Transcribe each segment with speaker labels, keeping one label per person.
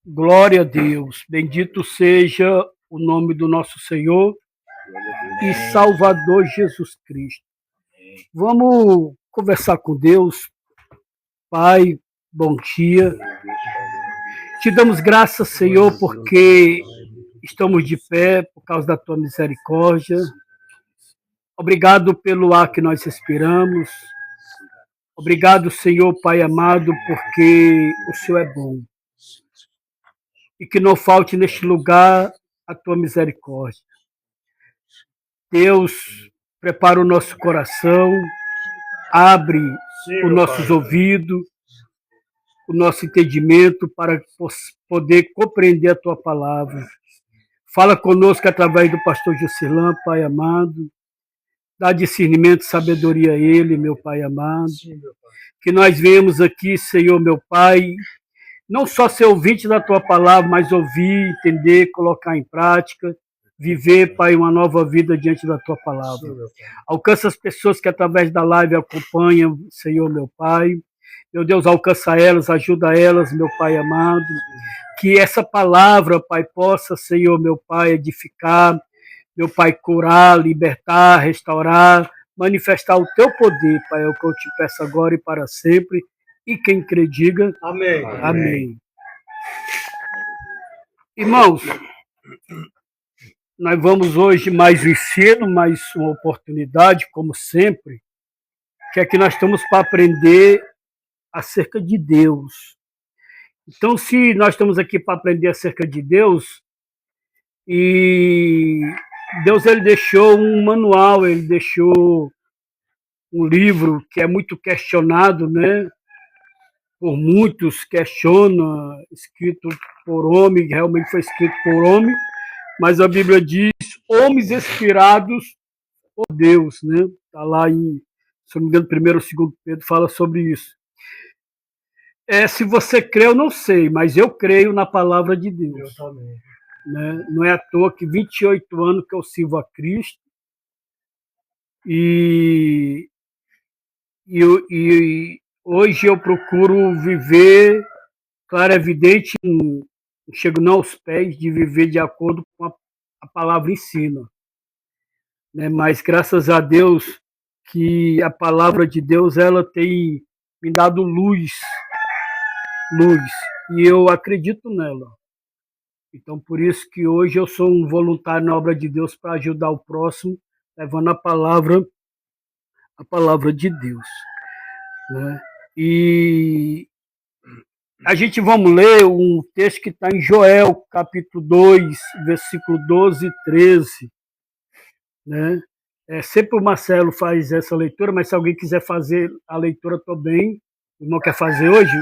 Speaker 1: Glória a Deus. Bendito seja o nome do nosso Senhor e Salvador Jesus Cristo. Vamos conversar com Deus. Pai, bom dia. Te damos graças, Senhor, porque estamos de pé por causa da tua misericórdia. Obrigado pelo ar que nós respiramos. Obrigado, Senhor, Pai amado, porque o Senhor é bom. E que não falte neste lugar a tua misericórdia. Deus, prepara o nosso coração, abre os nossos ouvidos, o nosso entendimento para poder compreender a tua palavra. Fala conosco através do pastor Juscelã, Pai amado. Dá discernimento e sabedoria a ele, meu Pai amado. Que nós venhamos aqui, Senhor, meu Pai, não só ser ouvinte da tua palavra, mas ouvir, entender, colocar em prática, viver, Pai, uma nova vida diante da tua palavra. Alcança as pessoas que através da live acompanham, Senhor, meu Pai. Meu Deus, alcança elas, ajuda elas, meu Pai amado. Que essa palavra, Pai, possa, Senhor, meu Pai, edificar, meu Pai, curar, libertar, restaurar, manifestar o teu poder, Pai, é o que eu te peço agora e para sempre. E quem crê, diga
Speaker 2: amém.
Speaker 1: Amém. Irmãos, nós vamos hoje mais um ensino, mais uma oportunidade, como sempre, que é que nós estamos para aprender acerca de Deus. Então, se nós estamos aqui para aprender acerca de Deus, e Deus ele deixou um manual, ele deixou um livro que é muito questionado, né? Por muitos questiona, escrito por homem, realmente foi escrito por homem, mas a Bíblia diz homens inspirados por Deus, né? Está lá em, se não me engano, 1º ou 2º Pedro fala sobre isso. Se você crê, eu não sei, mas eu creio na palavra de Deus.
Speaker 2: Eu também.
Speaker 1: Né? Não é à toa que 28 anos que eu sirvo a Cristo e hoje eu procuro viver, claro, é evidente, não chego não aos pés de viver de acordo com a palavra ensina. Né? Mas graças a Deus que a palavra de Deus ela tem me dado luz, e eu acredito nela. Então, por isso que hoje eu sou um voluntário na obra de Deus para ajudar o próximo, levando a palavra de Deus. Né? E a gente vamos ler um texto que está em Joel, capítulo 2, versículo 12 e 13. Né? Sempre o Marcelo faz essa leitura, mas se alguém quiser fazer a leitura também, o irmão quer fazer hoje,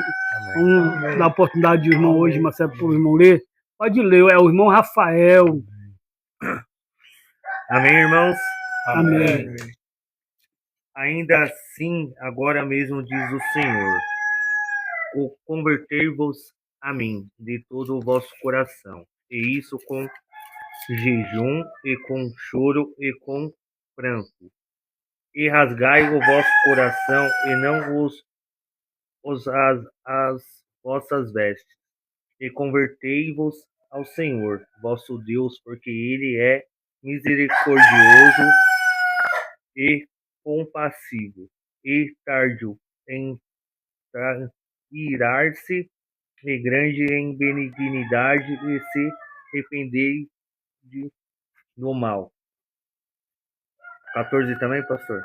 Speaker 1: vamos dar a oportunidade do irmão hoje, Marcelo, para o irmão ler. Pode ler, é o irmão Rafael.
Speaker 3: Amém, irmãos?
Speaker 1: Amém.
Speaker 3: Ainda assim, agora mesmo diz o Senhor, convertei-vos a mim de todo o vosso coração, e isso com jejum, e com choro, e com pranto. E rasgai o vosso coração, e não as vossas vestes, e convertei-vos ao Senhor, vosso Deus, porque Ele é misericordioso e compassivo, e tardio em irar-se, e grande em benignidade, e se arrependei do mal. 14 também, pastor?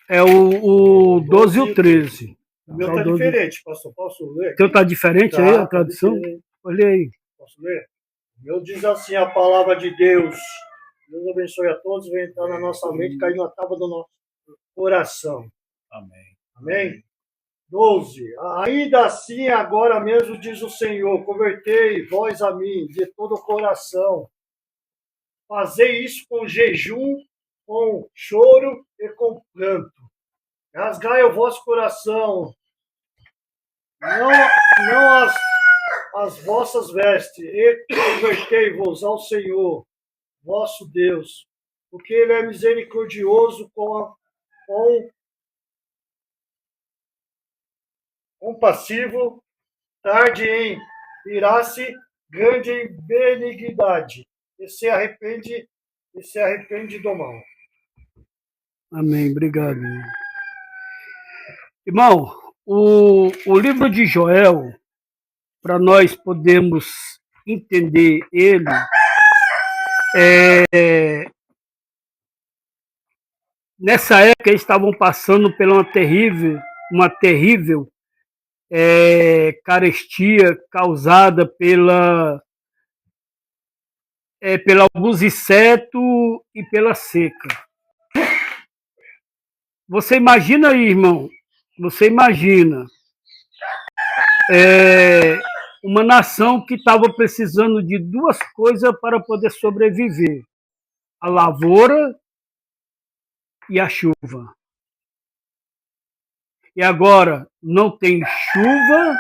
Speaker 1: É o 12 e o 13.
Speaker 2: O meu está diferente, pastor. Posso ler?
Speaker 1: O teu está diferente aí, a tradução? Olha aí.
Speaker 2: Posso ler? O meu diz assim, a palavra de Deus. Deus abençoe a todos, venha entrar na nossa mente, cair na tábua do nosso coração.
Speaker 3: Amém.
Speaker 2: Amém? 12. Ainda assim, agora mesmo diz o Senhor, convertei vós a mim de todo o coração. Fazei isso com jejum, com choro e com pranto. Rasgai o vosso coração, não as vossas vestes, e convertei-vos ao Senhor, vosso Deus, porque Ele é misericordioso, compassivo tarde em irar-se, grande em benignidade, e se arrepende do mal.
Speaker 1: Amém. Obrigado. Irmão, o livro de Joel, para nós podermos entender ele, nessa época eles estavam passando por uma terrível carestia causada pela alguns insetos e pela seca. Você imagina aí, irmão, você imagina uma nação que estava precisando de duas coisas para poder sobreviver: a lavoura e a chuva. E agora não tem chuva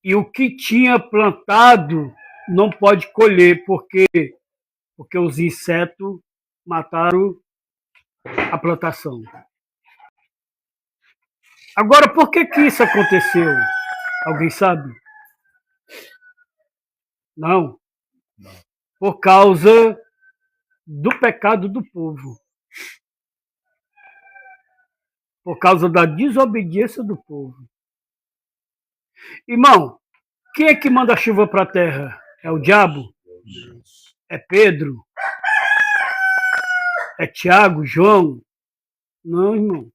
Speaker 1: e o que tinha plantado não pode colher, porque os insetos mataram a plantação. Agora, por que isso aconteceu? Alguém sabe? Não. Por causa do pecado do povo. Por causa da desobediência do povo. Irmão, quem é que manda a chuva para a terra? É o diabo? É Pedro? É Tiago, João? Não, irmão.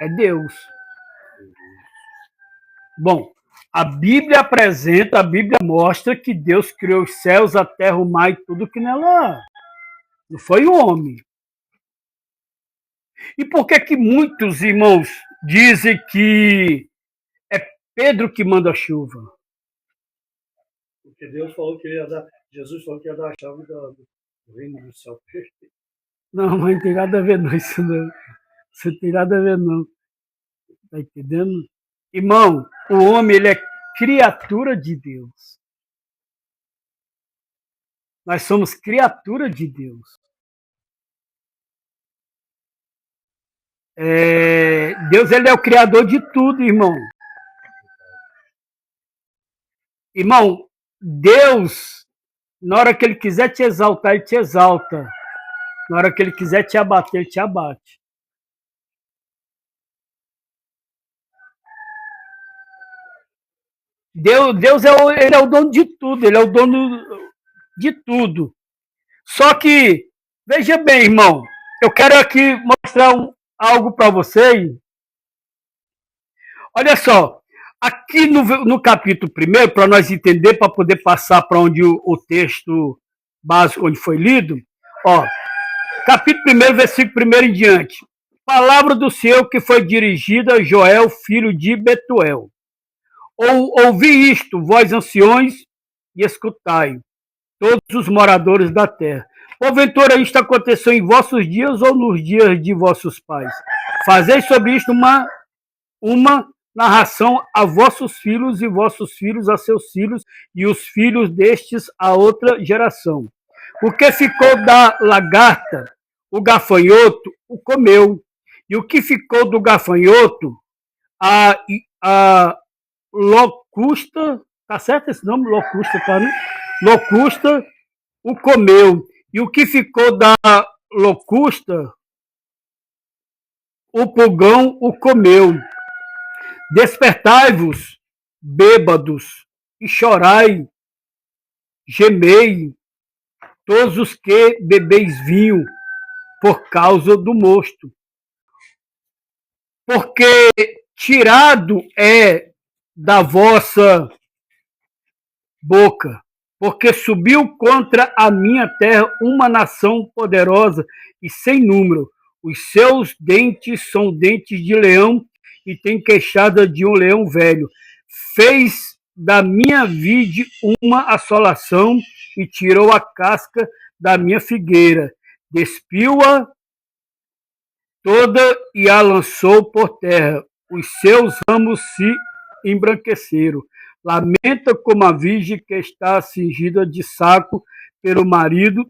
Speaker 1: É Deus. Bom, a Bíblia mostra que Deus criou os céus, a terra, o mar e tudo que nela há. Não foi o homem. E por que muitos irmãos dizem que é Pedro que manda a chuva?
Speaker 2: Porque Deus falou que ia dar, Jesus falou que ia dar a chave do reino do céu.
Speaker 1: Não, mas não tem nada a ver não, isso não. Isso não tem nada a ver não. Tá entendendo? Irmão, o homem, ele é criatura de Deus. Nós somos criatura de Deus. Deus, ele é o criador de tudo, irmão. Irmão, Deus, na hora que ele quiser te exaltar, ele te exalta. Na hora que ele quiser te abater, ele te abate. Deus ele é o dono de tudo, ele é o dono de tudo. Só que, veja bem, irmão, eu quero aqui mostrar algo para vocês. Olha só, aqui no capítulo 1, para nós entender, para poder passar para onde o texto básico onde foi lido, ó, capítulo 1, versículo 1 em diante. Palavra do Senhor que foi dirigida a Joel, filho de Betuel. Ouvi isto, vós anciões, e escutai, todos os moradores da terra. Porventura isto aconteceu em vossos dias ou nos dias de vossos pais? Fazei sobre isto uma narração a vossos filhos e vossos filhos a seus filhos e os filhos destes a outra geração. O que ficou da lagarta, o gafanhoto o comeu, e o que ficou do gafanhoto, a locusta, tá certo esse nome? Locusta, tá, né? Locusta o comeu. E o que ficou da locusta, o pulgão o comeu. Despertai-vos, bêbados, e chorai, gemei, todos os que bebeis vinho, por causa do mosto. Porque tirado é da vossa boca, porque subiu contra a minha terra uma nação poderosa e sem número. Os seus dentes são dentes de leão e tem queixada de um leão velho. Fez da minha vide uma assolação e tirou a casca da minha figueira. Despiu-a toda e a lançou por terra. Os seus ramos se embranqueceram. Lamenta como a virgem que está cingida de saco pelo marido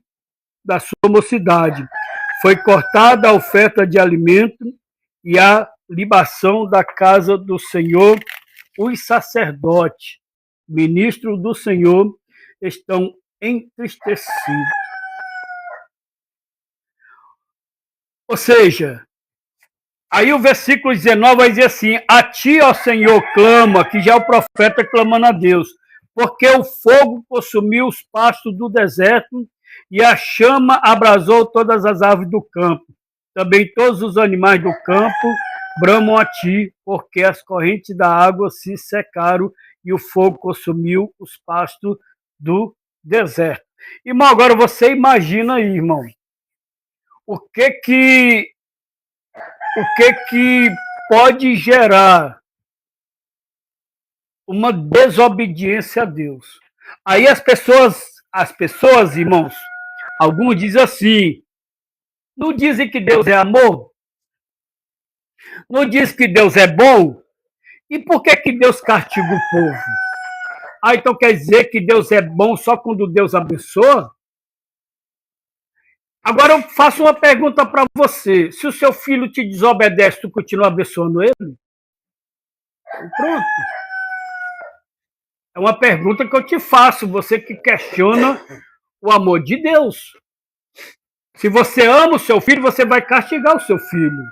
Speaker 1: da sua mocidade. Foi cortada a oferta de alimento e a libação da casa do Senhor, os sacerdotes, ministros do Senhor, estão entristecidos. Ou seja, aí o versículo 19 vai dizer assim: a ti, ó Senhor, clama, que já é o profeta clamando a Deus, porque o fogo consumiu os pastos do deserto e a chama abrasou todas as árvores do campo. Também todos os animais do campo bramam a ti, porque as correntes da água se secaram e o fogo consumiu os pastos do deserto. Irmão, agora você imagina aí, irmão, o que pode gerar uma desobediência a Deus. Aí as pessoas, irmãos, alguns dizem assim, não dizem que Deus é amor? Não dizem que Deus é bom? E por que Deus castiga o povo? Ah, então quer dizer que Deus é bom só quando Deus abençoa? Agora eu faço uma pergunta para você. Se o seu filho te desobedece, tu continua abençoando ele? Pronto. É uma pergunta que eu te faço, você que questiona o amor de Deus. Se você ama o seu filho, você vai castigar o seu filho.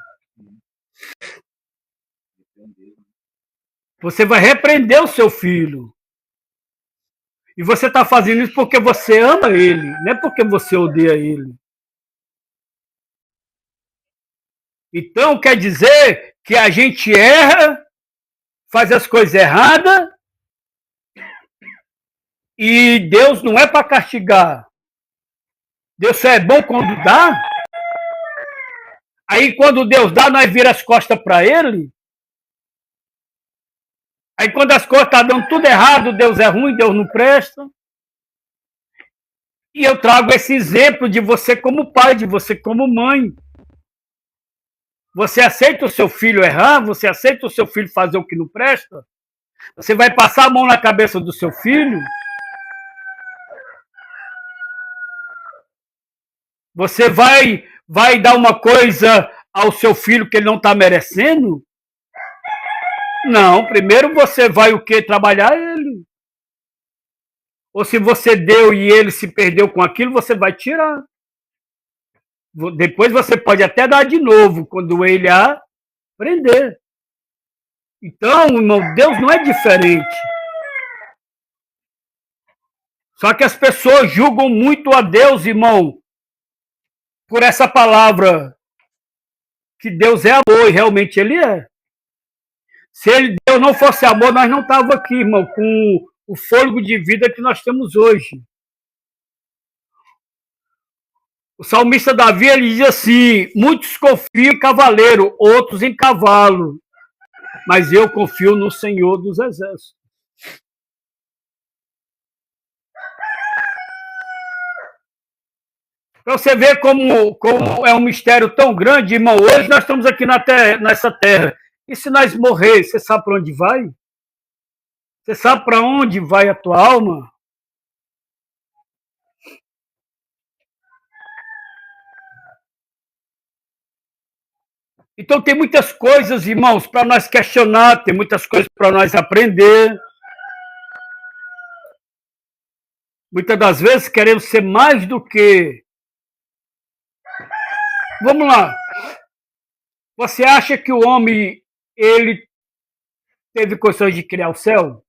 Speaker 1: Você vai repreender o seu filho. E você está fazendo isso porque você ama ele, não é porque você odeia ele. Então quer dizer que a gente erra, faz as coisas erradas, e Deus não é para castigar. Deus só é bom quando dá. Aí quando Deus dá, nós vira as costas para ele. Aí quando as coisas estão dando tudo errado, Deus é ruim, Deus não presta. E eu trago esse exemplo de você como pai, de você como mãe. Você aceita o seu filho errar? Você aceita o seu filho fazer o que não presta? Você vai passar a mão na cabeça do seu filho? Você vai dar uma coisa ao seu filho que ele não está merecendo? Não, primeiro você vai o quê? Trabalhar ele. Ou se você deu e ele se perdeu com aquilo, você vai tirar. Depois você pode até dar de novo, quando ele aprender. Então, irmão, Deus não é diferente. Só que as pessoas julgam muito a Deus, irmão, por essa palavra, que Deus é amor, e realmente Ele é. Se Deus não fosse amor, nós não estávamos aqui, irmão, com o fôlego de vida que nós temos hoje. O salmista Davi, ele diz assim, muitos confiam em cavaleiro, outros em cavalo, mas eu confio no Senhor dos Exércitos. Para você ver como é um mistério tão grande, irmão. Hoje nós estamos aqui nessa terra. E se nós morrer, você sabe para onde vai? Você sabe para onde vai a tua alma? Então tem muitas coisas, irmãos, para nós questionar, tem muitas coisas para nós aprender. Muitas das vezes queremos ser mais do que... Vamos lá. Você acha que o homem, ele teve condições de criar o céu?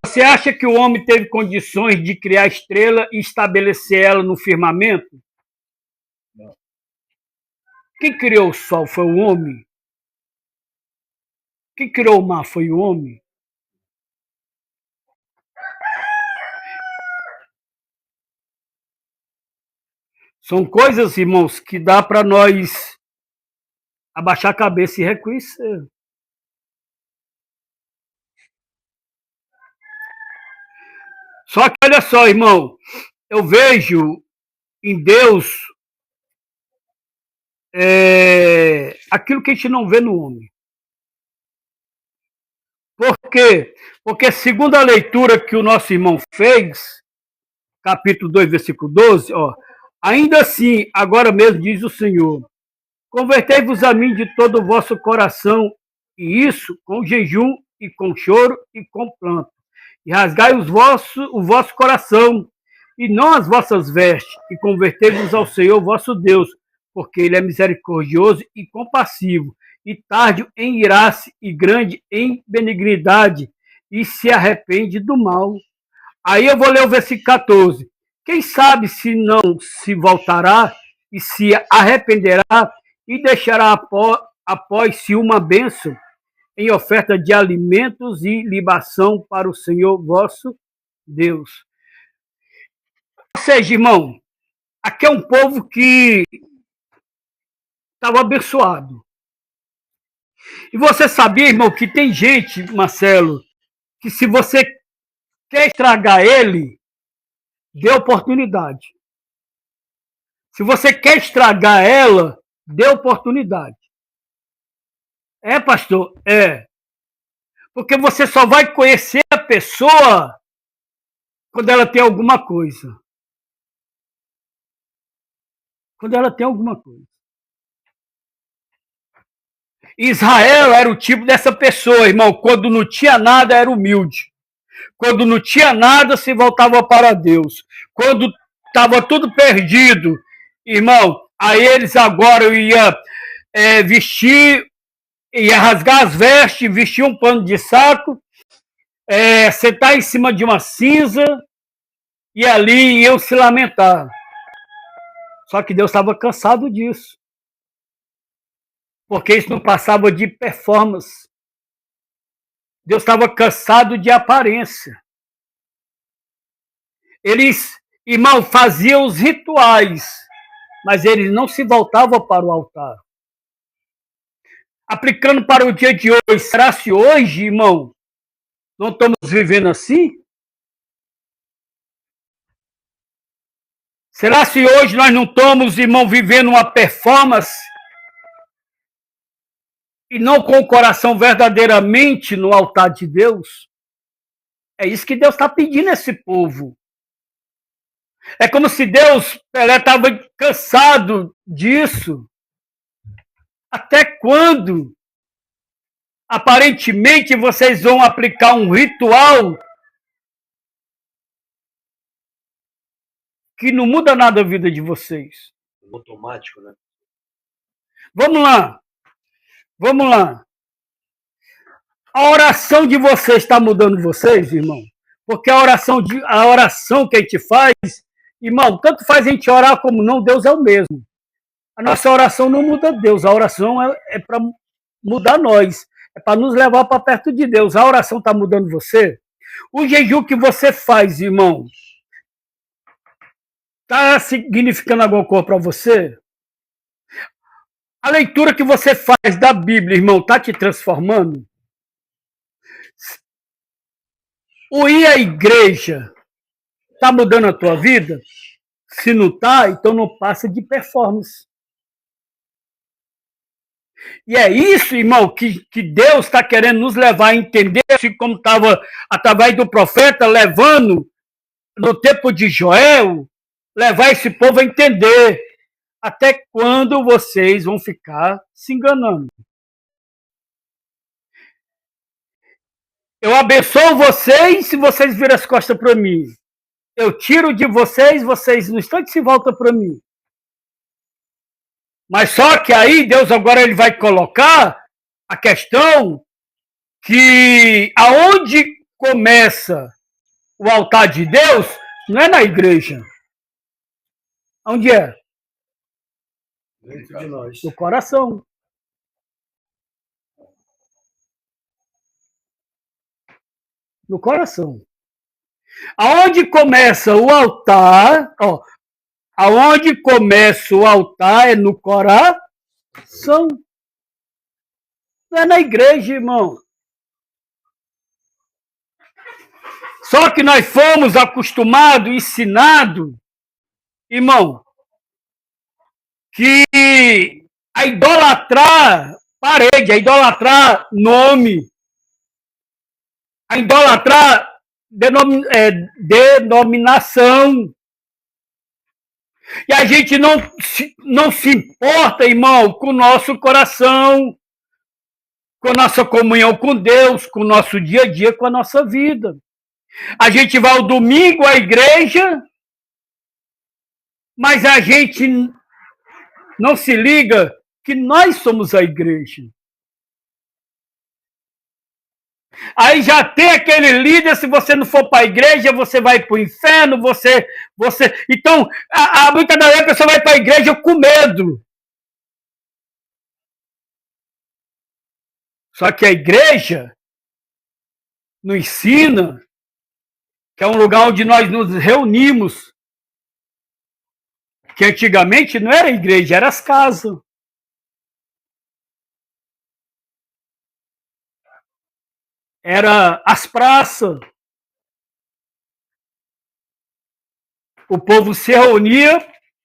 Speaker 1: Você acha que o homem teve condições de criar a estrela e estabelecer ela no firmamento? Não. Quem criou o sol foi o homem? Quem criou o mar foi o homem? São coisas, irmãos, que dá para nós abaixar a cabeça e reconhecer. Só que olha só, irmão, eu vejo em Deus aquilo que a gente não vê no homem. Por quê? Porque segundo a leitura que o nosso irmão fez, capítulo 2, versículo 12, ó, ainda assim, agora mesmo diz o Senhor, Convertei-vos a mim de todo o vosso coração, e isso com jejum e com choro e com pranto. E rasgai o vosso coração, e não as vossas vestes, e convertei-vos ao Senhor vosso Deus, porque Ele é misericordioso e compassivo, e tardio em irar-se, e grande em benignidade, e se arrepende do mal. Aí eu vou ler o versículo 14. Quem sabe se não se voltará e se arrependerá e deixará após si uma bênção em oferta de alimentos e libação para o Senhor vosso Deus. Ou seja, irmão, aqui é um povo que estava abençoado. E você sabia, irmão, que tem gente, Marcelo, que se você quer estragar ele, dê oportunidade. Se você quer estragar ela, dê oportunidade. É, pastor? É. Porque você só vai conhecer a pessoa quando ela tem alguma coisa. Quando ela tem alguma coisa. Israel era o tipo dessa pessoa, irmão. Quando não tinha nada, era humilde. Quando não tinha nada, se voltava para Deus. Quando estava tudo perdido, irmão, aí eles agora iam vestir, ia rasgar as vestes, vestir um pano de saco, sentar em cima de uma cinza e ali iam se lamentar. Só que Deus estava cansado disso. Porque isso não passava de performance. Deus estava cansado de aparência. Eles, irmão, faziam os rituais, mas eles não se voltavam para o altar. Aplicando para o dia de hoje, será se hoje, irmão, não estamos vivendo assim? Será se hoje nós não estamos, irmão, vivendo uma performance e não com o coração verdadeiramente no altar de Deus? É isso que Deus está pedindo a esse povo. É como se Deus estava cansado disso. Até quando, aparentemente, vocês vão aplicar um ritual que não muda nada a vida de vocês?
Speaker 2: Automático, né?
Speaker 1: Vamos lá. Vamos lá. A oração de vocês está mudando vocês, irmão? Porque a oração que a gente faz, irmão, tanto faz a gente orar como não, Deus é o mesmo. A nossa oração não muda Deus, a oração é para mudar nós, é para nos levar para perto de Deus. A oração está mudando você? O jejum que você faz, irmão, está significando alguma coisa para você? A leitura que você faz da Bíblia, irmão, está te transformando? O ir à igreja está mudando a tua vida? Se não está, então não passa de performance. E é isso, irmão, que Deus está querendo nos levar a entender, assim como estava através do profeta, levando no tempo de Joel, levar esse povo a entender até quando vocês vão ficar se enganando. Eu abençoo vocês se vocês viram as costas para mim. Eu tiro de vocês, vocês no instante se voltam para mim. Mas só que aí Deus agora ele vai colocar a questão que aonde começa o altar de Deus não é na igreja. Onde é?
Speaker 2: Dentro de nós.
Speaker 1: No coração. No coração. Aonde começa o altar, ó, aonde começa o altar é no coração. Não é na igreja, irmão. Só que nós fomos acostumados, ensinados, irmão, que a idolatrar parede, a idolatrar nome, a idolatrar denominação. E a gente não se importa, irmão, com o nosso coração, com a nossa comunhão com Deus, com o nosso dia a dia, com a nossa vida. A gente vai ao domingo à igreja, mas a gente não se liga que nós somos a igreja. Aí já tem aquele líder, se você não for para a igreja, você vai para o inferno, Então, muitas das vezes a pessoa vai para a igreja com medo. Só que a igreja nos ensina que é um lugar onde nós nos reunimos, que antigamente não era igreja, era as casas. Era as praças. O povo se reunia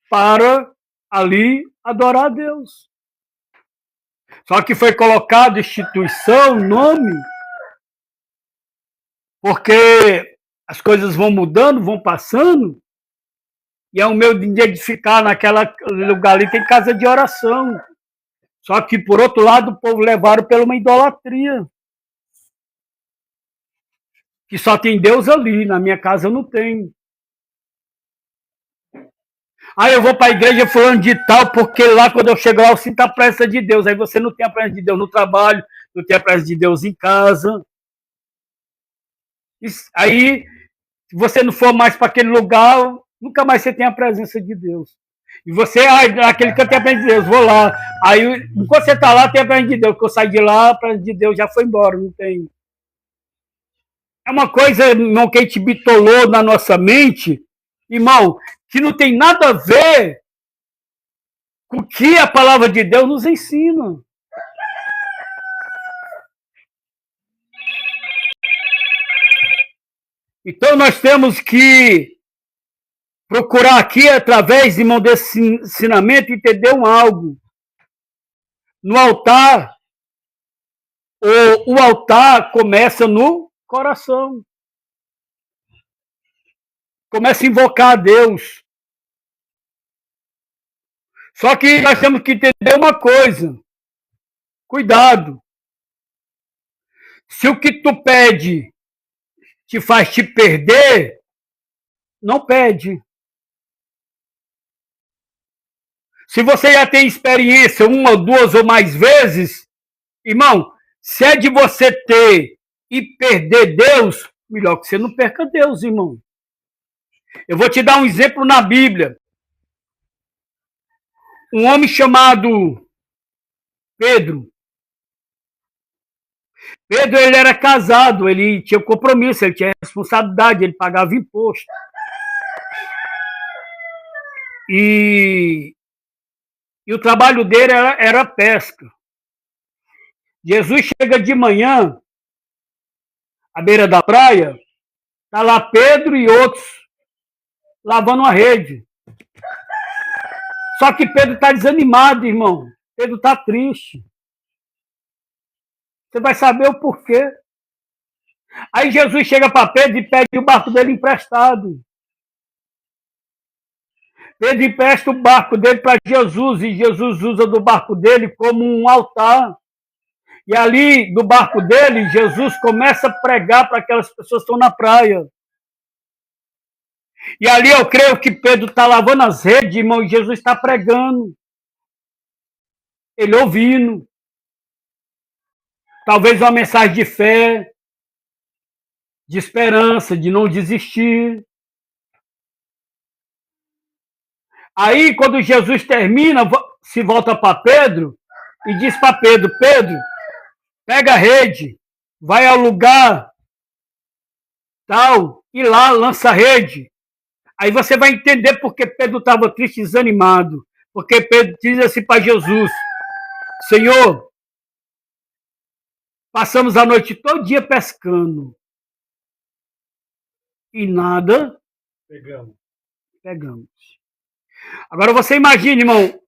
Speaker 1: para ali adorar a Deus. Só que foi colocado instituição, nome, porque as coisas vão mudando, vão passando, e é o meu de edificar naquele lugar ali, tem casa de oração. Só que, por outro lado, o povo levaram pela uma idolatria. Que só tem Deus ali, na minha casa eu não tenho. Aí eu vou para a igreja fulano de tal, porque lá quando eu chego lá eu sinto a presença de Deus. Aí você não tem a presença de Deus no trabalho, não tem a presença de Deus em casa. Aí, se você não for mais para aquele lugar, nunca mais você tem a presença de Deus. E você, aquele que tem a presença de Deus, vou lá. Aí, enquanto você está lá, tem a presença de Deus. Porque eu saí de lá, a presença de Deus já foi embora, não tem. É uma coisa, irmão, que a gente bitolou na nossa mente, irmão, que não tem nada a ver com o que a palavra de Deus nos ensina. Então nós temos que procurar aqui, através, irmão, desse ensinamento, entender algo. No altar, o altar começa no coração. Começa a invocar a Deus. Só que nós temos que entender uma coisa. Cuidado. Se o que tu pede te faz te perder, não pede. Se você já tem experiência uma, duas ou mais vezes, irmão, se é de você ter e perder Deus, melhor que você não perca Deus, irmão. Eu vou te dar um exemplo na Bíblia. Um homem chamado Pedro. Pedro, ele era casado, ele tinha compromisso, ele tinha responsabilidade, ele pagava imposto. E o trabalho dele era pesca. Jesus chega de manhã, à beira da praia, está lá Pedro e outros lavando a rede. Só que Pedro está desanimado, irmão. Pedro está triste. Você vai saber o porquê. Aí Jesus chega para Pedro e pede o barco dele emprestado. Pedro empresta o barco dele para Jesus e Jesus usa do barco dele como um altar. E ali, do barco dele, Jesus começa a pregar para aquelas pessoas que estão na praia. E ali eu creio que Pedro está lavando as redes, irmão, e Jesus está pregando. Ele ouvindo. Talvez uma mensagem de fé, de esperança, de não desistir. Aí, quando Jesus termina, se volta para Pedro e diz para Pedro, Pedro, pega a rede, vai ao lugar tal, e lá lança a rede. Aí você vai entender porque Pedro estava triste e desanimado. Porque Pedro diz assim para Jesus, Senhor, passamos a noite todo dia pescando. E nada pegamos. Agora você imagina, irmão,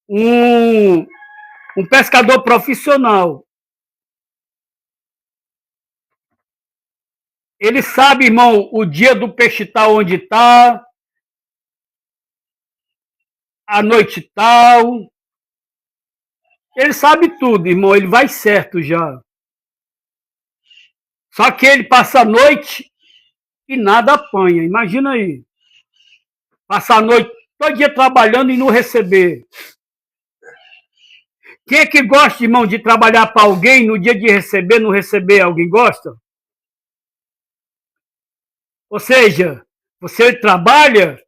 Speaker 1: um pescador profissional. Ele sabe, irmão, o dia do peixe está onde está. a noite tal. Ele sabe tudo, irmão, ele vai certo já. Só que ele passa a noite e nada apanha. Imagina aí. Passar a noite todo dia trabalhando e não receber. Quem é que gosta, irmão, de trabalhar para alguém no dia de receber, não receber? Alguém gosta? Ou seja, você trabalha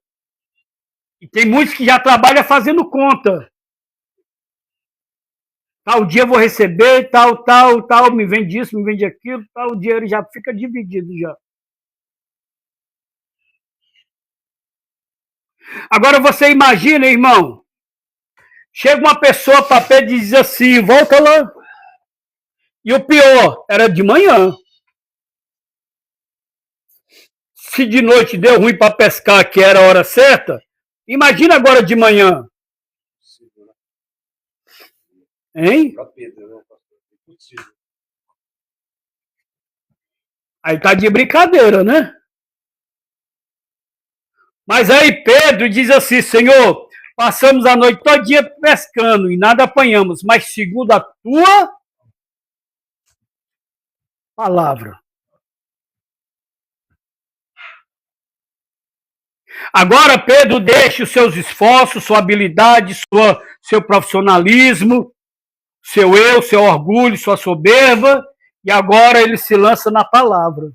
Speaker 1: e tem muitos que já trabalham fazendo conta. Tal dia eu vou receber, tal, me vende isso, me vende aquilo, tal, o dinheiro já fica dividido já. Agora você imagina, irmão, chega uma pessoa para Pedro e diz assim, volta lá. E o pior, era de manhã. Se de noite deu ruim para pescar, que era a hora certa, imagina agora de manhã. Hein? Aí tá de brincadeira, né? Mas aí Pedro diz assim, Senhor, passamos a noite todo dia pescando e nada apanhamos, mas segundo a tua palavra. Agora Pedro deixa os seus esforços, sua habilidade, seu profissionalismo, seu eu, seu orgulho, sua soberba, e agora ele se lança na palavra.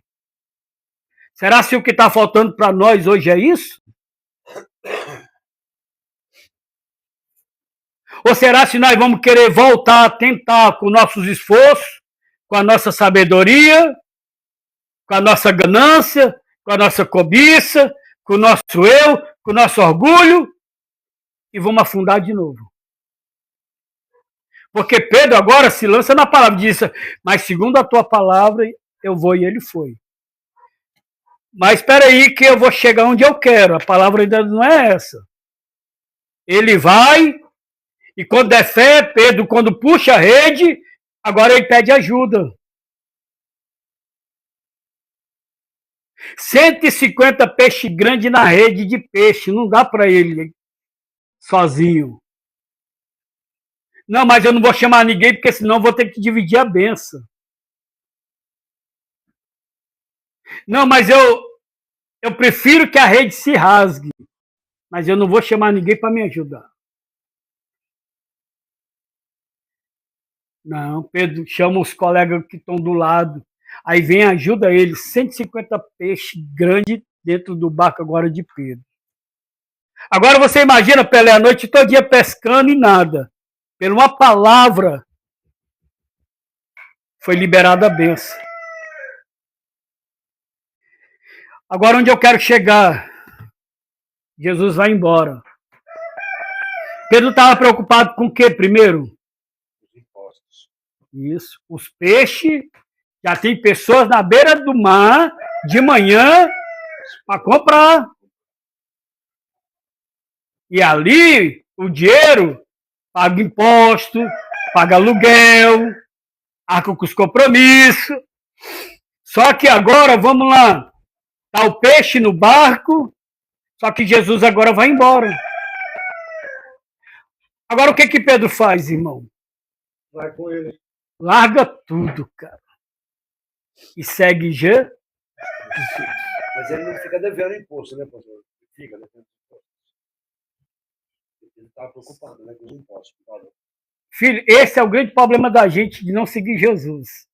Speaker 1: Será que o que está faltando para nós hoje é isso? Ou será que nós vamos querer voltar a tentar com nossos esforços, com a nossa sabedoria, com a nossa ganância, com a nossa cobiça, com o nosso eu, com o nosso orgulho, e vamos afundar de novo? Porque Pedro agora se lança na palavra e diz, mas segundo a tua palavra, eu vou, e ele foi. Mas espera aí que eu vou chegar onde eu quero. A palavra ainda não é essa. Ele vai, e quando der fé, Pedro, quando puxa a rede, agora ele pede ajuda. 150 peixes grandes na rede de peixe, não dá para ele sozinho. Não, mas eu não vou chamar ninguém, porque senão eu vou ter que dividir a benção. Não, mas eu prefiro que a rede se rasgue, mas eu não vou chamar ninguém para me ajudar. Não, Pedro chama os colegas que estão do lado, aí vem ajuda ele, 150 peixes grandes dentro do barco agora de Pedro. Agora você imagina, Pelé, a noite todo dia pescando e nada. Por uma palavra foi liberada a benção. Agora onde eu quero chegar? Jesus vai embora. Pedro estava preocupado com o quê primeiro? Os impostos. Isso. Os peixes, já tem pessoas na beira do mar, de manhã, para comprar. E ali, o dinheiro, paga imposto, paga aluguel, arca com os compromissos. Só que agora, vamos lá, está o peixe no barco, só que Jesus agora vai embora. Agora o que Pedro faz, irmão?
Speaker 2: Vai com ele.
Speaker 1: Larga tudo, cara. E segue Jesus.
Speaker 2: Mas ele não fica devendo imposto, né, pastor? Fica devendo imposto. Ele estava preocupado, né, com os impostos.
Speaker 1: Filho, esse é o grande problema da gente de não seguir Jesus.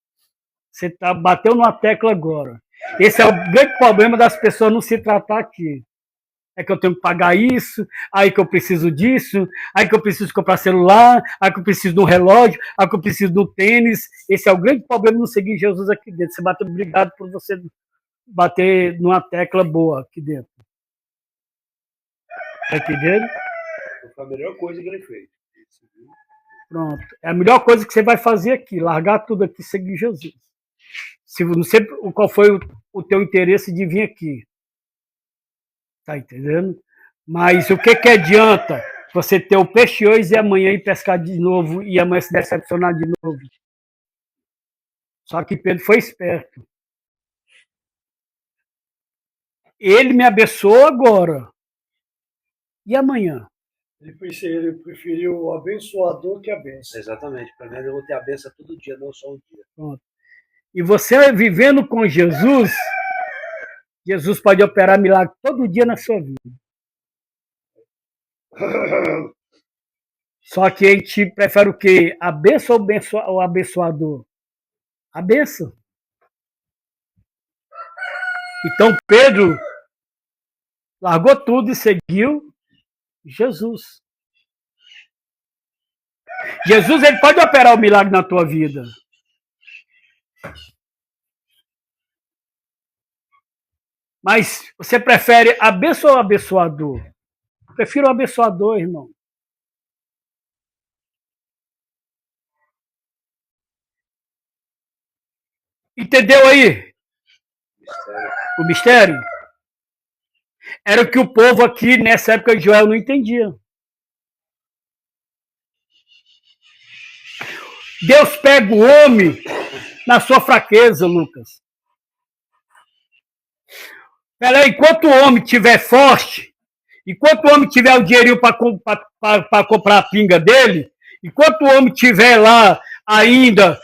Speaker 1: Você bateu numa tecla agora. Esse é o grande problema das pessoas não se tratar aqui. É que eu tenho que pagar isso, aí que eu preciso disso, aí que eu preciso comprar celular, aí que eu preciso de um relógio, aí que eu preciso de um tênis. Esse é o grande problema de não seguir Jesus aqui dentro. Você bateu, obrigado por você bater numa tecla boa aqui dentro. Tá entendendo?
Speaker 2: Foi a melhor coisa que ele fez.
Speaker 1: Pronto. É a melhor coisa que você vai fazer aqui, largar tudo aqui e seguir Jesus. Não sei qual foi o teu interesse de vir aqui. Tá entendendo? Mas o que adianta você ter o peixe hoje e amanhã ir pescar de novo e amanhã se decepcionar de novo? Só que Pedro foi esperto. Ele me abençoou agora. E amanhã?
Speaker 2: Ele preferiu o abençoador que a bênção.
Speaker 4: Exatamente. Para mim, eu vou ter a benção todo dia, não só um dia.
Speaker 1: Pronto. E você vivendo com Jesus, Jesus pode operar milagre todo dia na sua vida. Só que a gente prefere o quê? A bênção ou o abençoador? A bênção. Então Pedro largou tudo e seguiu Jesus. Jesus, ele pode operar o milagre na tua vida. Mas você prefere a bênção ou o abençoador? Eu prefiro o abençoador, irmão. Entendeu aí? O mistério? Era o que o povo aqui, nessa época de Joel, não entendia. Deus pega o homem na sua fraqueza, Lucas. Peraí, enquanto o homem estiver forte, enquanto o homem tiver o dinheirinho para comprar a pinga dele, enquanto o homem estiver lá ainda,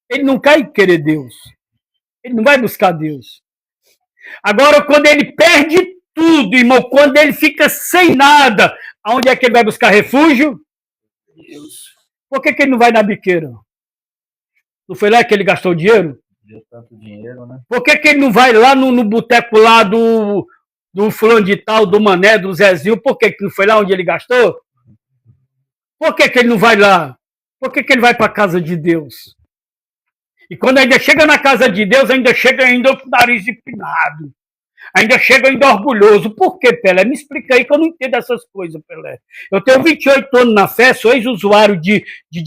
Speaker 1: ele não vai querer Deus. Ele não vai buscar Deus. Agora, quando ele perde tudo, irmão, quando ele fica sem nada, aonde é que ele vai buscar refúgio?
Speaker 4: Deus.
Speaker 1: Por que ele não vai na biqueira? Não foi lá que ele gastou dinheiro?
Speaker 5: Deu tanto dinheiro, né?
Speaker 1: Por que ele não vai lá no boteco lá do fulano de tal, do Mané, do Zezinho? Por que não foi lá onde ele gastou? Por que ele não vai lá? Por que ele vai para a casa de Deus? E quando ainda chega na casa de Deus, ainda chega ainda com o nariz empinado. Ainda chega ainda orgulhoso. Por que, Pelé? Me explica aí que eu não entendo essas coisas, Pelé. Eu tenho 28 anos na fé, sou ex-usuário de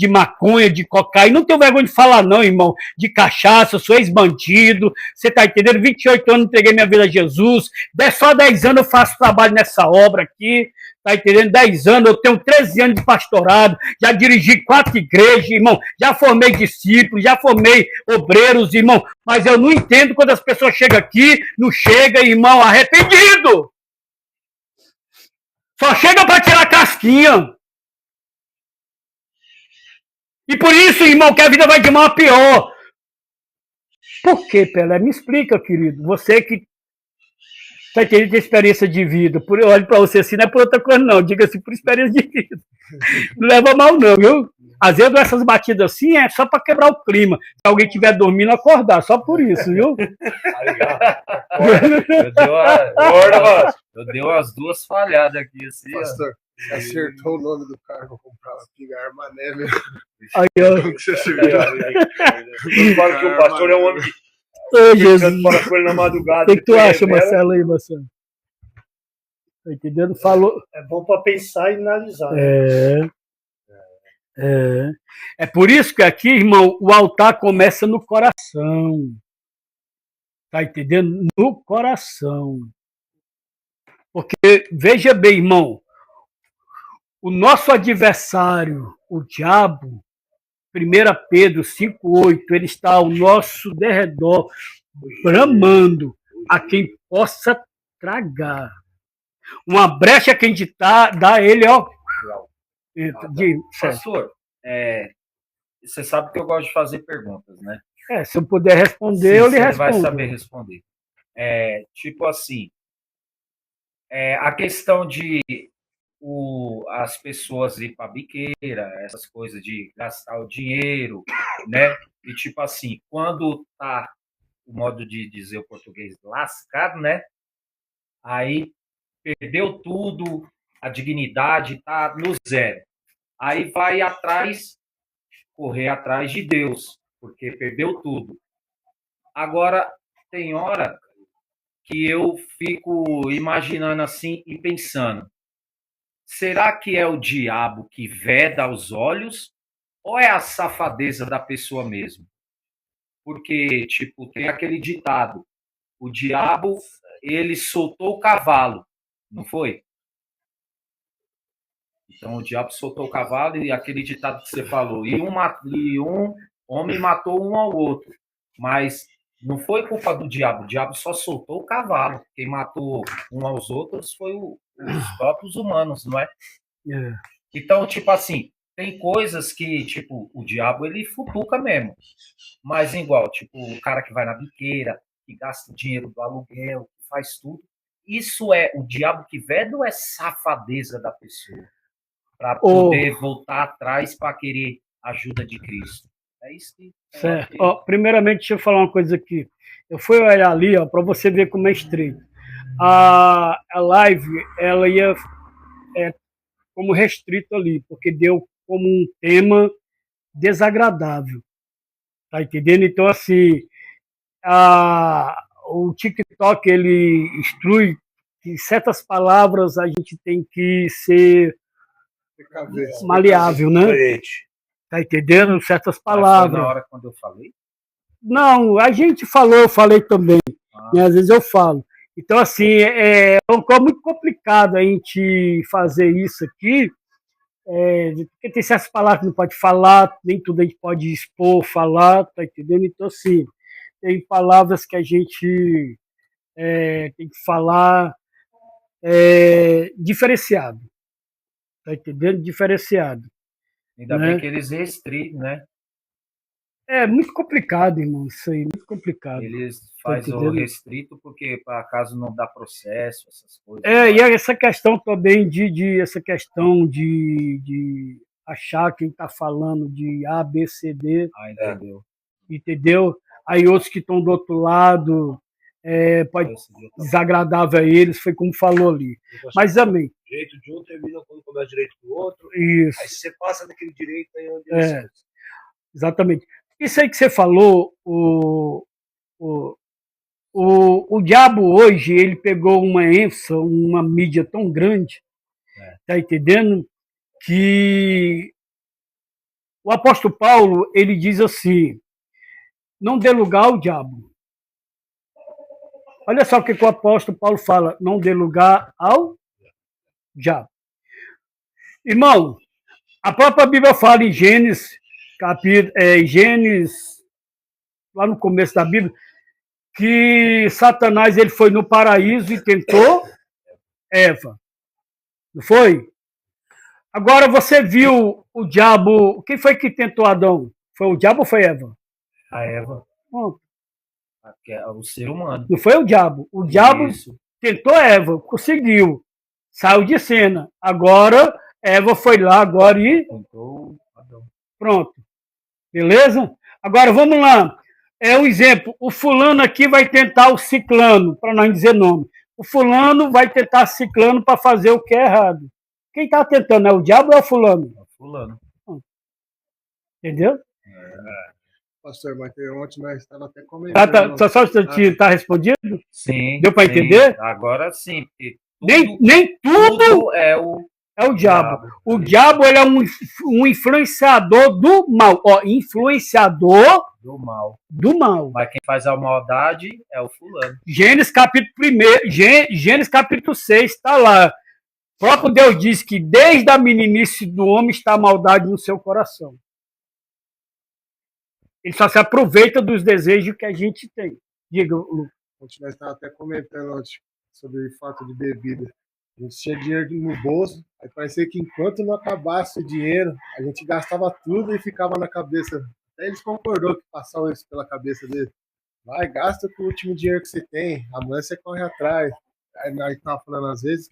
Speaker 1: maconha, de cocaína. Não tenho vergonha de falar não, irmão. De cachaça, sou ex-bandido. Você tá entendendo? 28 anos entreguei minha vida a Jesus. Só 10 anos eu faço trabalho nessa obra aqui. Tá entendendo? 10 anos, eu tenho 13 anos de pastorado, já dirigi 4 igrejas, irmão, já formei discípulos, já formei obreiros, irmão, mas eu não entendo quando as pessoas chegam aqui, não chegam, irmão, arrependido. Só chega para tirar casquinha. E por isso, irmão, que a vida vai de mal a pior. Por quê, Pelé? Me explica, querido. Você que está entendendo de experiência de vida. Eu olho para você assim, não é por outra coisa, não. Diga-se por experiência de vida. Não leva mal, não, viu? Às vezes essas batidas assim é só para quebrar o clima. Se alguém estiver dormindo, acordar. Só por isso, viu?
Speaker 5: Eu dei umas duas falhadas aqui, assim.
Speaker 6: Pastor, você acertou o nome do cara que eu comprava pinga, Armané mesmo.
Speaker 1: Aí, ó.
Speaker 6: Você acertou.
Speaker 2: Eu falo que o pastor é um homem
Speaker 1: Ô, Jesus.
Speaker 2: fala com ele na madrugada.
Speaker 1: O que tu acha, Marcelo, aí, Marcelo? Tá entendendo? Falou.
Speaker 2: É bom para pensar e analisar.
Speaker 1: É por isso que aqui, irmão, o altar começa no coração. Tá entendendo? No coração. Porque, veja bem, irmão, o nosso adversário, o diabo, 1 Pedro 5,8, ele está ao nosso derredor, bramando a quem possa tragar. Uma brecha que a gente dá a ele, ó.
Speaker 5: Pastor, você sabe que eu gosto de fazer perguntas, né?
Speaker 1: Se eu puder responder, eu lhe respondo.
Speaker 5: Você vai saber responder. Tipo assim, a questão de as pessoas ir para biqueira, essas coisas de gastar o dinheiro, né? E tipo assim, quando tá o modo de dizer o português lascado, né? Aí perdeu tudo, a dignidade tá no zero. Aí vai correr atrás de Deus, porque perdeu tudo. Agora, tem hora que eu fico imaginando assim e pensando, será que é o diabo que veda os olhos ou é a safadeza da pessoa mesmo? Porque, tipo, tem aquele ditado, o diabo, ele soltou o cavalo, não foi? Então, o diabo soltou o cavalo e aquele ditado que você falou, e um homem matou um ao outro, mas Não foi culpa do diabo. O diabo só soltou o cavalo. Quem matou um aos outros foi os próprios humanos, não é?
Speaker 1: É.
Speaker 5: Então, tipo assim, tem coisas que, tipo, o diabo ele futuca mesmo. Mas igual, tipo, o cara que vai na biqueira, que gasta dinheiro do aluguel, que faz tudo. Isso é o diabo que vede ou é safadeza da pessoa? Para poder voltar atrás para querer ajuda de Cristo. É isso que.
Speaker 1: Certo. Ó, primeiramente, deixa eu falar uma coisa aqui. Eu fui olhar ali, ó, para você ver como é estreito. A live, ela ia como restrito ali, porque deu como um tema desagradável. Tá entendendo? Então, assim, o TikTok, ele instrui que certas palavras a gente tem que ser maleável, né? Tá entendendo? Certas palavras.
Speaker 5: Foi na hora quando eu falei?
Speaker 1: Não, a gente falou, eu falei também. Né? Às vezes eu falo. Então, assim, é muito complicado a gente fazer isso aqui, porque tem certas palavras que não pode falar, nem tudo a gente pode expor, falar, tá entendendo? Então, assim, tem palavras que a gente tem que falar diferenciado, tá entendendo? Diferenciado.
Speaker 5: Ainda bem que eles restringem, né?
Speaker 1: É muito complicado, irmão, isso aí, muito complicado.
Speaker 5: Eles fazem o restrito porque, para caso não dá processo, essas coisas.
Speaker 1: E essa questão também essa questão de achar quem está falando de A, B, C, D.
Speaker 5: Entendeu.
Speaker 1: Entendeu? Aí outros que estão do outro lado, pode desagradável a eles, foi como falou ali. Mas amém.
Speaker 4: Direito de um termina quando começa o direito do outro.
Speaker 1: Isso.
Speaker 4: Aí você passa daquele direito aí onde
Speaker 1: exatamente. Isso aí que você falou, o diabo hoje, ele pegou uma ênfase, uma mídia tão grande, tá entendendo? Que o apóstolo Paulo, ele diz assim, não dê lugar ao diabo. Olha só o que o apóstolo Paulo fala, não dê lugar ao diabo. Irmão, a própria Bíblia fala em Gênesis, Gênesis, lá no começo da Bíblia, que Satanás ele foi no paraíso e tentou Eva. Não foi? Agora você viu o diabo. Quem foi que tentou Adão? Foi o diabo ou foi Eva?
Speaker 5: A Eva. O ser humano.
Speaker 1: Não foi o diabo. O diabo tentou Eva, conseguiu. Saiu de cena. Agora, Eva foi lá agora e.
Speaker 5: Tentou Adão.
Speaker 1: Pronto. Beleza? Agora vamos lá. Um exemplo. O fulano aqui vai tentar o ciclano, para não dizer nome. O fulano vai tentar ciclano para fazer o que é errado. Quem está tentando é o diabo ou é o fulano?
Speaker 5: É o fulano.
Speaker 1: Entendeu?
Speaker 6: Pastor, mas ontem nós estávamos até comentando.
Speaker 1: Só um instantinho, está respondido?
Speaker 5: Sim.
Speaker 1: Deu para entender?
Speaker 5: Agora sim.
Speaker 1: Nem tudo
Speaker 5: é o
Speaker 1: diabo. O diabo ele é um influenciador do mal. Influenciador do mal.
Speaker 5: Mas quem faz a maldade é o fulano.
Speaker 1: Gênesis capítulo 1, Gênesis capítulo 6, está lá. O próprio Deus diz que desde a meninice do homem está a maldade no seu coração. Ele só se aproveita dos desejos que a gente tem. Diga, Lu.
Speaker 6: Ontem nós estávamos até comentando sobre o fato de bebida. A gente tinha dinheiro no bolso, aí parecia que enquanto não acabasse o dinheiro, a gente gastava tudo e ficava na cabeça. Até eles concordou que passou isso pela cabeça dele. Vai, gasta com o último dinheiro que você tem, amanhã você corre atrás. Aí nós estávamos falando às vezes,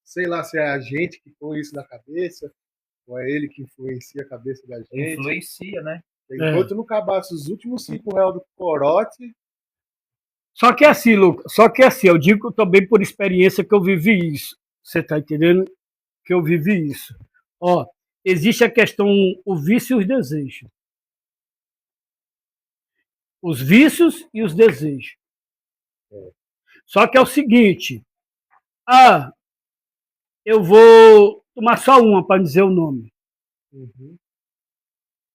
Speaker 6: sei lá se é a gente que põe isso na cabeça, ou é ele que influencia a cabeça da gente.
Speaker 5: Influencia, né?
Speaker 6: Enquanto não acabasse os últimos R$5 do corote.
Speaker 1: Só que é assim, Lucas, eu digo também por experiência que eu vivi isso. Você está entendendo? Que eu vivi isso. Existe a questão, o vício e os desejos. Os vícios e os desejos. Só que é o seguinte, eu vou tomar só uma para dizer o nome.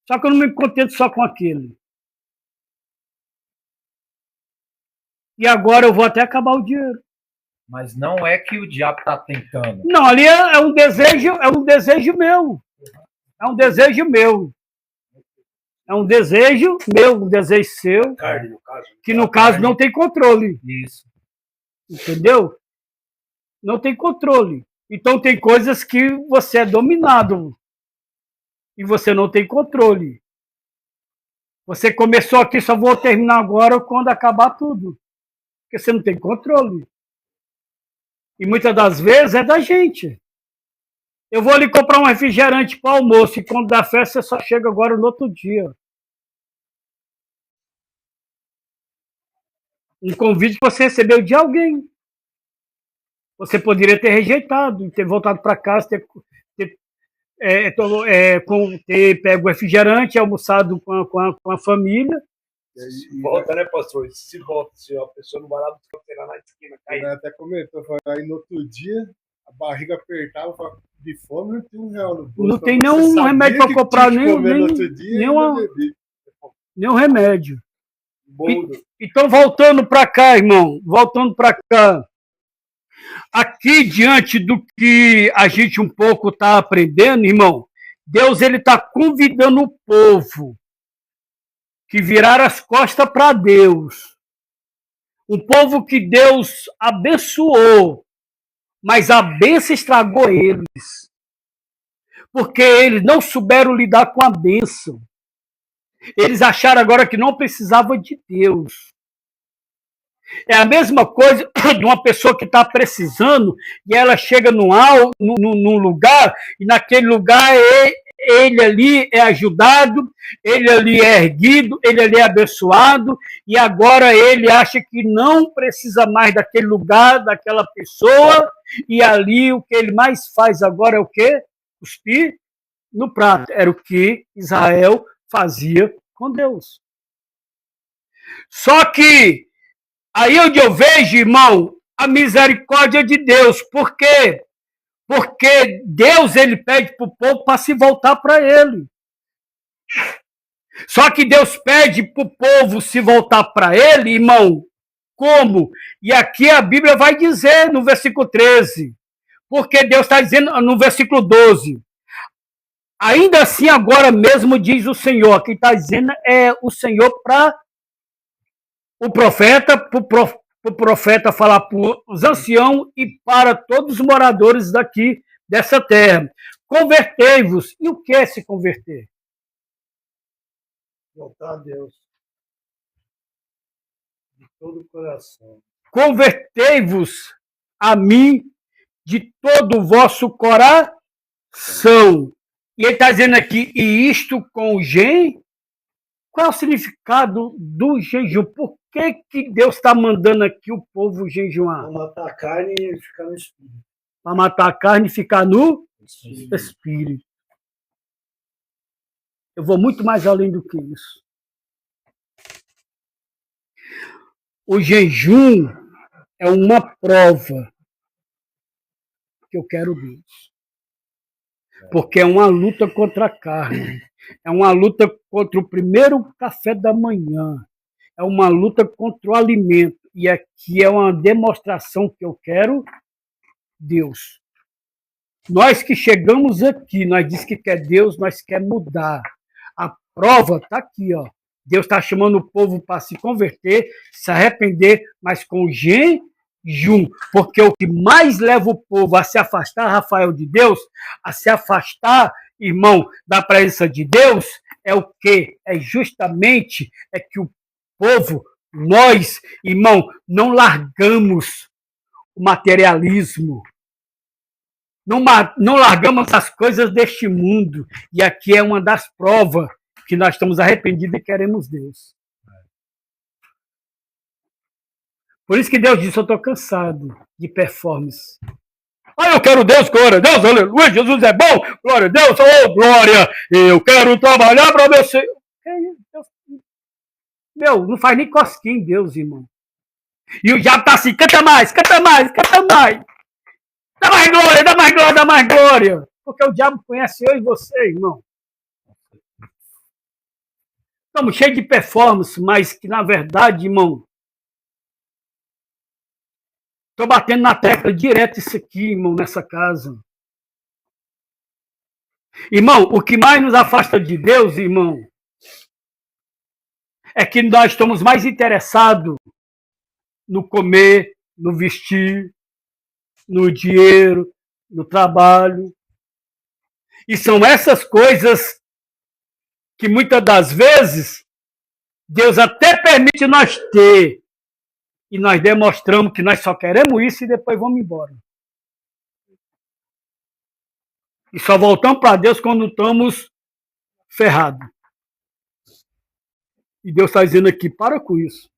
Speaker 1: Só que eu não me contento só com aquele. E agora eu vou até acabar o dinheiro.
Speaker 5: Mas não é que o diabo está tentando.
Speaker 1: Não, ali é um desejo meu. É um desejo meu. É um desejo meu, um desejo seu,
Speaker 4: Carne, no caso.
Speaker 1: que no caso não tem controle.
Speaker 5: Isso.
Speaker 1: Entendeu? Não tem controle. Então tem coisas que você é dominado e você não tem controle. Você começou aqui, só vou terminar agora quando acabar tudo. Porque você não tem controle. E muitas das vezes é da gente. Eu vou ali comprar um refrigerante para almoço e quando dá festa, você só chega agora no outro dia. Um convite que você recebeu de alguém. Você poderia ter rejeitado e ter voltado para casa, ter pego o refrigerante, almoçado com a família.
Speaker 4: Volta, né, pastor? Se volta, se a pessoa não vai lá, você vai lá na esquina, cai.
Speaker 6: Ele até comentou, falou, aí no outro dia, a barriga apertava, falava, de fome não tem R$1 no bolso.
Speaker 1: Não tem
Speaker 6: Você
Speaker 1: nenhum
Speaker 6: sabia
Speaker 1: remédio para
Speaker 6: que
Speaker 1: comprar,
Speaker 6: tinha que
Speaker 1: nem
Speaker 6: comer no outro dia,
Speaker 1: nenhum remédio.
Speaker 4: Boldo.
Speaker 1: Então, voltando para cá, irmão, voltando para cá. Aqui, diante do que a gente um pouco está aprendendo, irmão, Deus ele está convidando o povo que virar as costas para Deus. Um povo que Deus abençoou, mas a bênção estragou eles. Porque eles não souberam lidar com a bênção. Eles acharam agora que não precisava de Deus. É a mesma coisa de uma pessoa que está precisando e ela chega num lugar e naquele lugar ele ali é ajudado, ele ali é erguido, ele ali é abençoado e agora ele acha que não precisa mais daquele lugar, daquela pessoa e ali o que ele mais faz agora é o quê? Cuspir no prato. Era o que Israel fazia com Deus. Só que aí onde eu vejo, irmão, a misericórdia de Deus. Por quê? Porque Deus ele pede para o povo para se voltar para ele. Só que Deus pede para o povo se voltar para ele, irmão, como? E aqui a Bíblia vai dizer no versículo 13. Porque Deus está dizendo no versículo 12. Ainda assim, agora mesmo diz o Senhor. Quem está dizendo é o Senhor para o profeta, para o profeta falar para os anciãos e para todos os moradores daqui dessa terra. Convertei-vos. E o que é se converter?
Speaker 2: Voltar a Deus. De todo o coração.
Speaker 1: Convertei-vos a mim de todo o vosso coração. E ele está dizendo aqui, e isto com o jejum. Qual é o significado do jejum? Por que Deus está mandando aqui o povo jejuar?
Speaker 2: Para matar a carne e ficar no espírito.
Speaker 1: Para matar a carne e ficar no espírito. Eu vou muito mais além do que isso. O jejum é uma prova que eu quero Deus. Porque é uma luta contra a carne. É uma luta contra o primeiro café da manhã. É uma luta contra o alimento. E aqui é uma demonstração que eu quero Deus. Nós que chegamos aqui, nós diz que quer Deus, nós quer mudar. A prova está aqui, ó. Deus está chamando o povo para se converter, se arrepender, mas com jejum. Porque o que mais leva o povo a se afastar, Rafael, de Deus, a se afastar, irmão, da presença de Deus, é o quê? É justamente que o povo, nós, irmão, não largamos o materialismo. Não largamos as coisas deste mundo. E aqui é uma das provas que nós estamos arrependidos e queremos Deus. Por isso que Deus disse, eu estou cansado de performance. Eu quero Deus, glória a Deus, aleluia, Jesus é bom, glória a Deus, oh glória, eu quero trabalhar para meu Senhor. Meu, não faz nem cosquinha em Deus, irmão. E o diabo está assim, canta mais, canta mais, canta mais. Dá mais glória, dá mais glória, dá mais glória. Porque o diabo conhece eu e você, irmão. Estamos cheios de performance, mas que na verdade, irmão, estou batendo na tecla direto isso aqui, irmão, nessa casa. Irmão, o que mais nos afasta de Deus, irmão, é que nós estamos mais interessados no comer, no vestir, no dinheiro, no trabalho. E são essas coisas que muitas das vezes Deus até permite nós ter. E nós demonstramos que nós só queremos isso e depois vamos embora. E só voltamos para Deus quando estamos ferrados. E Deus está dizendo aqui, para com isso.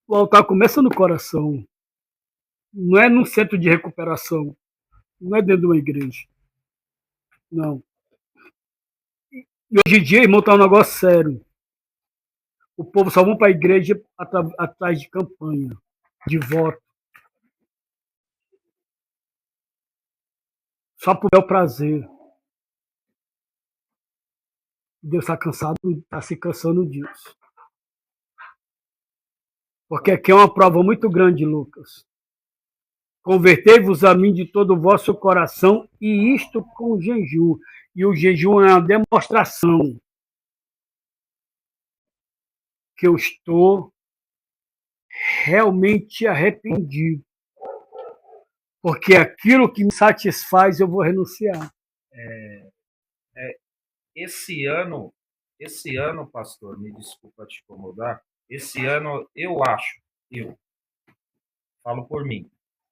Speaker 1: O altar começa no coração. Não é num centro de recuperação. Não é dentro de uma igreja. Não. E hoje em dia, irmão, está um negócio sério. O povo só vão para a igreja atrás de campanha, de voto. Só por bel prazer. Deus está cansado, está se cansando disso. Porque aqui é uma prova muito grande, Lucas. Convertei-vos a mim de todo o vosso coração, e isto com jejum. E o jejum é uma demonstração que eu estou realmente arrependido. Porque aquilo que me satisfaz, eu vou renunciar.
Speaker 5: Esse ano, pastor, me desculpa te incomodar, esse ano eu falo por mim,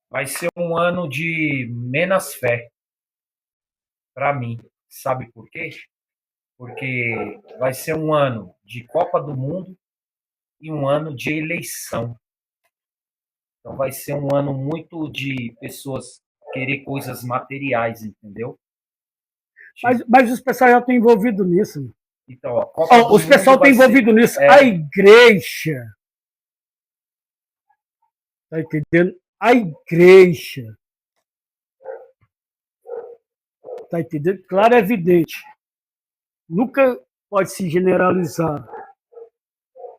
Speaker 5: vai ser um ano de menos fé para mim. Sabe por quê? Porque vai ser um ano de Copa do Mundo e um ano de eleição. Então vai ser um ano muito de pessoas querer coisas materiais, entendeu?
Speaker 1: Mas os pessoal já estão envolvidos nisso.
Speaker 5: Então, ó,
Speaker 1: os pessoal estão envolvidos nisso. A igreja. Tá entendendo? A igreja. Tá entendendo? Claro, é evidente. Nunca pode se generalizar.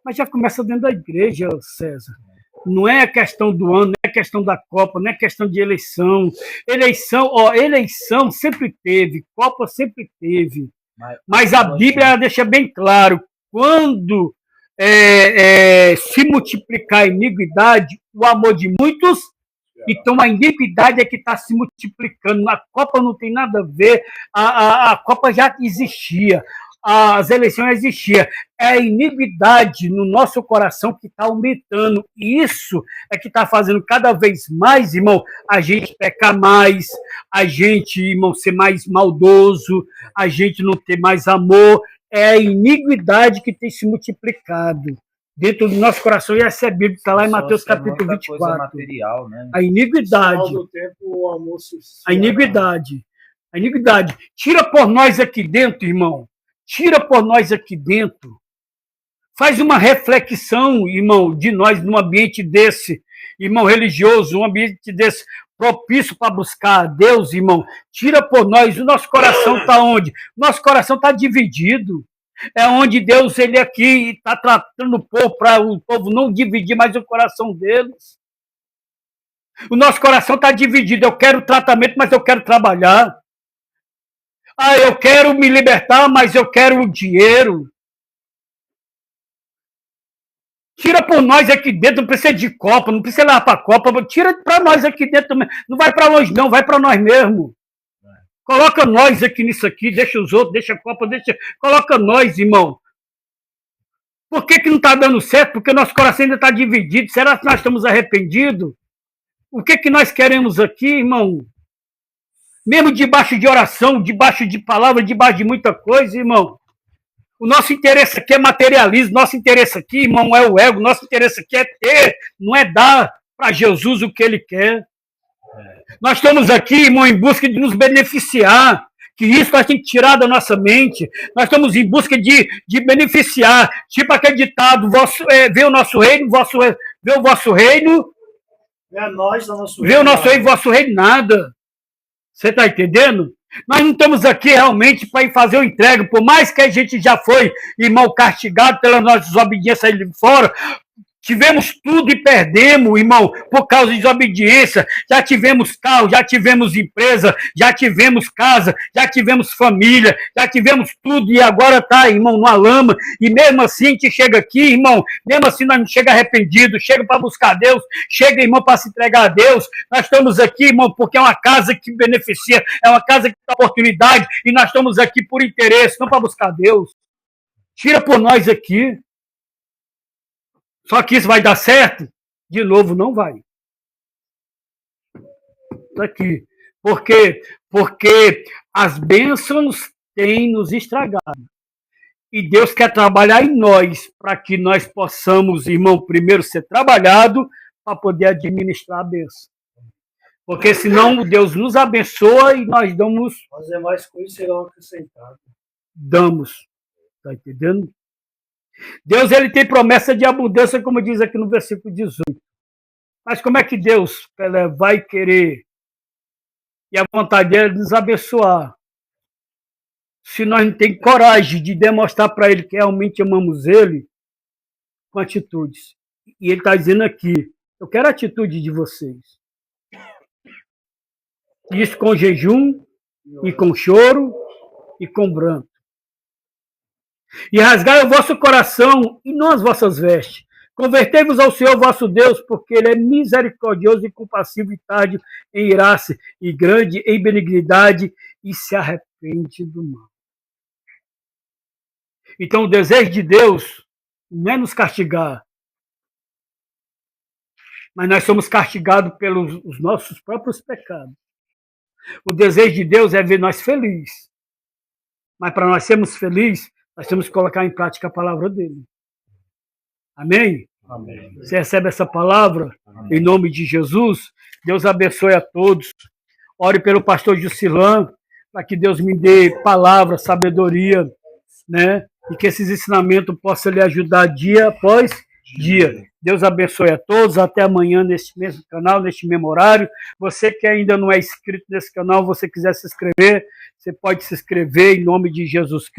Speaker 1: Mas já começa dentro da igreja, César. Não é a questão do ano, não é a questão da Copa, não é questão de eleição. Eleição sempre teve, Copa sempre teve. Mas a Bíblia deixa bem claro, quando se multiplicar a iniquidade, o amor de muitos, então a iniquidade é que está se multiplicando. A Copa não tem nada a ver, a Copa já existia. As eleições existiam. É a iniquidade no nosso coração que está aumentando. E isso é que está fazendo cada vez mais, irmão, a gente pecar mais, a gente, irmão, ser mais maldoso, a gente não ter mais amor. É a iniquidade que tem se multiplicado dentro do nosso coração. E essa é a Bíblia, está lá em Mateus capítulo 24.
Speaker 5: Coisa material, né?
Speaker 1: A iniquidade. A iniquidade. A iniquidade. Tira por nós aqui dentro, irmão. Tira por nós aqui dentro. Faz uma reflexão, irmão, de nós num ambiente desse, irmão, religioso, um ambiente desse, propício para buscar a Deus, irmão. Tira por nós. O nosso coração está onde? Nosso coração está dividido. É onde Deus, ele aqui está tratando o povo, para o povo não dividir mais o coração deles. O nosso coração está dividido. Eu quero tratamento, mas eu quero trabalhar. Eu quero me libertar, mas eu quero o dinheiro. Tira por nós aqui dentro, não precisa de Copa, não precisa levar para a Copa, tira para nós aqui dentro também. Não vai para longe não, vai para nós mesmo. Coloca nós aqui nisso aqui, deixa os outros, deixa a Copa, coloca nós, irmão. Por que não está dando certo? Porque nosso coração ainda está dividido. Será que nós estamos arrependidos? O que nós queremos aqui, irmão? Mesmo debaixo de oração, debaixo de palavra, debaixo de muita coisa, irmão. O nosso interesse aqui é materialismo, nosso interesse aqui, irmão, é o ego, nosso interesse aqui é ter, não é dar para Jesus o que ele quer. Nós estamos aqui, irmão, em busca de nos beneficiar, que isso nós temos que tirar da nossa mente. Nós estamos em busca de beneficiar, tipo aquele ditado, vê o nosso reino, vê o vosso reino,
Speaker 2: vê nós, o nosso
Speaker 1: reino, vê o nosso reino, vosso reino, nada. Você está entendendo? Nós não estamos aqui realmente para ir fazer o entrega, por mais que a gente já foi, irmão, castigado pela nossa desobediência aí fora, Tivemos tudo e perdemos, irmão, por causa de desobediência. Já tivemos carro, já tivemos empresa, já tivemos casa, já tivemos família, já tivemos tudo e agora está, irmão, numa lama. E mesmo assim a gente chega aqui, irmão, mesmo assim nós não chega arrependido, chega para buscar Deus, chega, irmão, para se entregar a Deus. Nós estamos aqui, irmão, porque é uma casa que beneficia, é uma casa que dá oportunidade e nós estamos aqui por interesse, não para buscar Deus. Tira por nós aqui. Só que isso vai dar certo? De novo, não vai. Isso aqui. Por quê? Porque as bênçãos têm nos estragado. E Deus quer trabalhar em nós, para que nós possamos, irmão, primeiro ser trabalhado, para poder administrar a bênção. Porque senão Deus nos abençoa e nós damos...
Speaker 2: Fazer mais coisas serão acrescentadas.
Speaker 1: Damos. Está entendendo? Deus, ele tem promessa de abundância, como diz aqui no versículo 18. Mas como é que Deus vai querer, e a vontade dele é nos abençoar, se nós não temos coragem de demonstrar para ele que realmente amamos ele com atitudes? E ele está dizendo aqui, eu quero a atitude de vocês. Isso com jejum, e com choro, e com pranto. E rasgai o vosso coração e não as vossas vestes. Convertei-vos ao Senhor vosso Deus, porque Ele é misericordioso e compassivo e tardio em irar-se, e grande em benignidade, e se arrepende do mal. Então o desejo de Deus não é nos castigar, mas nós somos castigados pelos nossos próprios pecados. O desejo de Deus é ver nós felizes. Mas para nós sermos felizes, nós temos que colocar em prática a palavra dele. Amém?
Speaker 2: Amém.
Speaker 1: Você recebe essa palavra? Amém. Em nome de Jesus? Deus abençoe a todos. Ore pelo pastor Jusilan, para que Deus me dê palavra, sabedoria, né? E que esses ensinamentos possam lhe ajudar dia após dia. Deus abençoe a todos. Até amanhã neste mesmo canal, neste mesmo horário. Você que ainda não é inscrito nesse canal, você quiser se inscrever, você pode se inscrever em nome de Jesus Cristo.